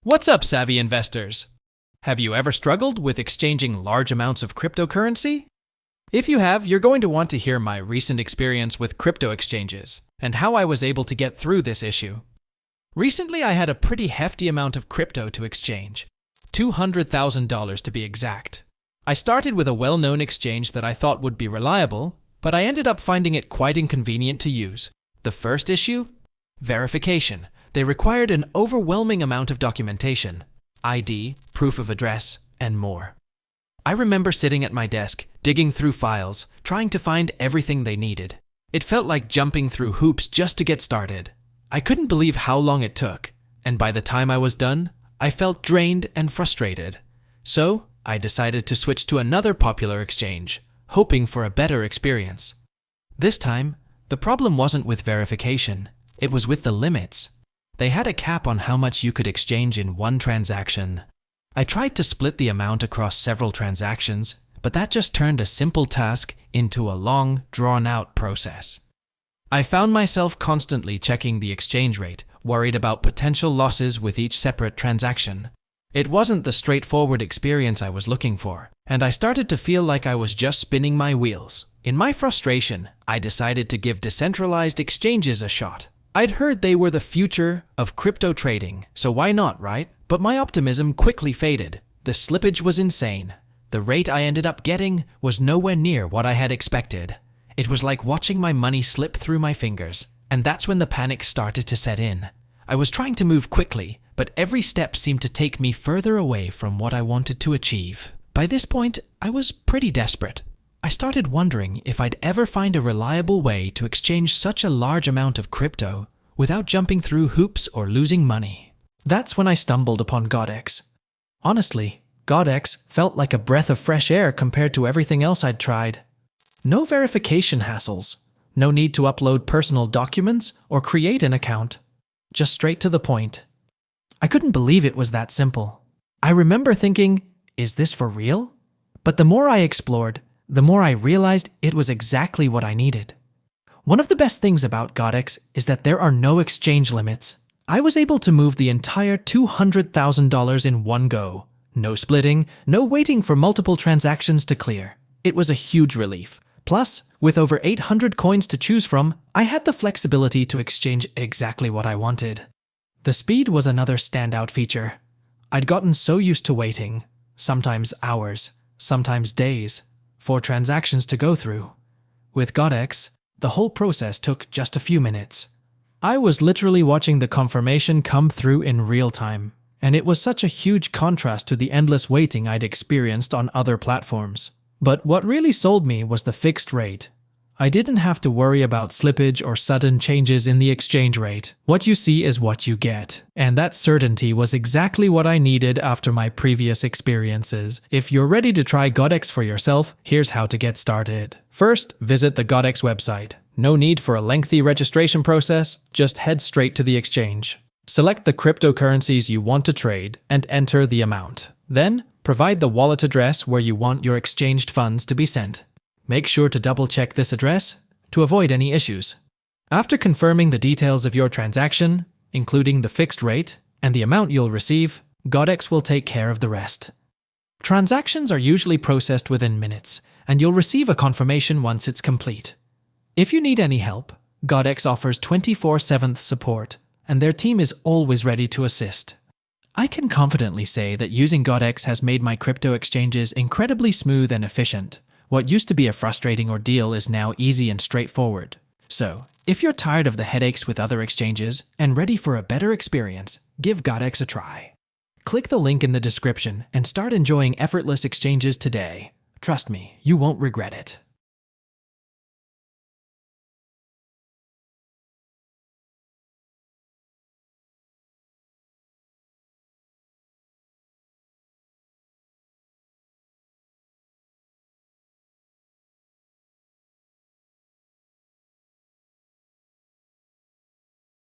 What's up, savvy investors? Have you ever struggled with exchanging large amounts of cryptocurrency? If you have, you're going to want to hear my recent experience with crypto exchanges and how I was able to get through this issue. Recently, I had a pretty hefty amount of crypto to exchange, $200,000 to be exact. I started with a well-known exchange that I thought would be reliable, but I ended up finding it quite inconvenient to use. The first issue? Verification. They required an overwhelming amount of documentation, ID, proof of address, and more. I remember sitting at my desk, digging through files, trying to find everything they needed. It felt like jumping through hoops just to get started. I couldn't believe how long it took, and by the time I was done, I felt drained and frustrated. So, I decided to switch to another popular exchange, hoping for a better experience. This time, the problem wasn't with verification, it was with the limits. They had a cap on how much you could exchange in one transaction. I tried to split the amount across several transactions, but that just turned a simple task into a long, drawn-out process. I found myself constantly checking the exchange rate, worried about potential losses with each separate transaction. It wasn't the straightforward experience I was looking for, and I started to feel like I was just spinning my wheels. In my frustration, I decided to give decentralized exchanges a shot. I'd heard they were the future of crypto trading, so why not, right? But my optimism quickly faded. The slippage was insane. The rate I ended up getting was nowhere near what I had expected. It was like watching my money slip through my fingers, and that's when the panic started to set in. I was trying to move quickly, but every step seemed to take me further away from what I wanted to achieve. By this point, I was pretty desperate. I started wondering if I'd ever find a reliable way to exchange such a large amount of crypto without jumping through hoops or losing money. That's when I stumbled upon GODEX. Honestly, GODEX felt like a breath of fresh air compared to everything else I'd tried. No verification hassles, no need to upload personal documents or create an account. Just straight to the point. I couldn't believe it was that simple. I remember thinking, is this for real? But the more I explored, the more I realized it was exactly what I needed. One of the best things about GODEX is that there are no exchange limits. I was able to move the entire $200,000 in one go. No splitting, no waiting for multiple transactions to clear. It was a huge relief. Plus, with over 800 coins to choose from, I had the flexibility to exchange exactly what I wanted. The speed was another standout feature. I'd gotten so used to waiting, sometimes hours, sometimes days, for transactions to go through. With GODEX, the whole process took just a few minutes. I was literally watching the confirmation come through in real time, and it was such a huge contrast to the endless waiting I'd experienced on other platforms. But what really sold me was the fixed rate. I didn't have to worry about slippage or sudden changes in the exchange rate. What you see is what you get. And that certainty was exactly what I needed after my previous experiences. If you're ready to try GODEX for yourself, here's how to get started. First, visit the GODEX website. No need for a lengthy registration process, just head straight to the exchange. Select the cryptocurrencies you want to trade and enter the amount. Then, provide the wallet address where you want your exchanged funds to be sent. Make sure to double-check this address to avoid any issues. After confirming the details of your transaction, including the fixed rate and the amount you'll receive, GODEX will take care of the rest. Transactions are usually processed within minutes, and you'll receive a confirmation once it's complete. If you need any help, GODEX offers 24/7 support, and their team is always ready to assist. I can confidently say that using GODEX has made my crypto exchanges incredibly smooth and efficient. What used to be a frustrating ordeal is now easy and straightforward. So, if you're tired of the headaches with other exchanges and ready for a better experience, give GODEX a try. Click the link in the description and start enjoying effortless exchanges today. Trust me, you won't regret it.